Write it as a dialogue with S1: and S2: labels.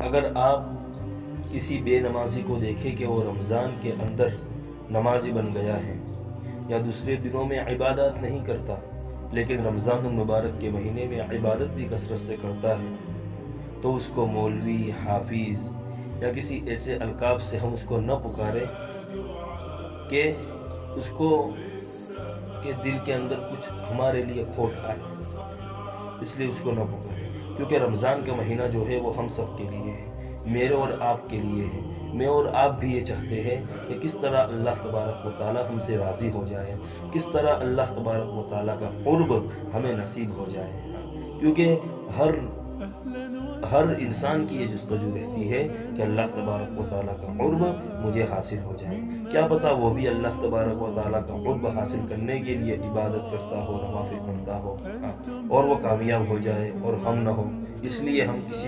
S1: اگر آپ کسی بے نمازی کو دیکھیں کہ وہ رمضان کے اندر نمازی بن گیا ہے یا دوسرے دنوں میں عبادات نہیں کرتا لیکن رمضان المبارک کے مہینے میں عبادت بھی کثرت سے کرتا ہے، تو اس کو مولوی، حافظ یا کسی ایسے القاب سے ہم اس کو نہ پکاریں کہ اس کو کہ دل کے اندر کچھ ہمارے لیے کھوٹ آئے، اس لیے اس کو نہ پکاریں، کیونکہ رمضان کا مہینہ جو ہے وہ ہم سب کے لیے ہے، میرے اور آپ کے لیے ہے۔ میں اور آپ بھی یہ چاہتے ہیں کہ کس طرح اللہ تبارک و تعالی ہم سے راضی ہو جائے، کس طرح اللہ تبارک و تعالی کا قرب ہمیں نصیب ہو جائے، کیونکہ ہر انسان کی یہ جستجو رہتی ہے کہ اللہ تبارک و تعالیٰ کا قرب مجھے حاصل ہو جائے۔ کیا پتا وہ بھی اللہ تبارک و تعالیٰ کا قرب حاصل کرنے کے لیے عبادت کرتا ہو، نوافل پڑھتا ہو، اور وہ کامیاب ہو جائے اور ہم نہ ہو۔ اس لیے ہم کسی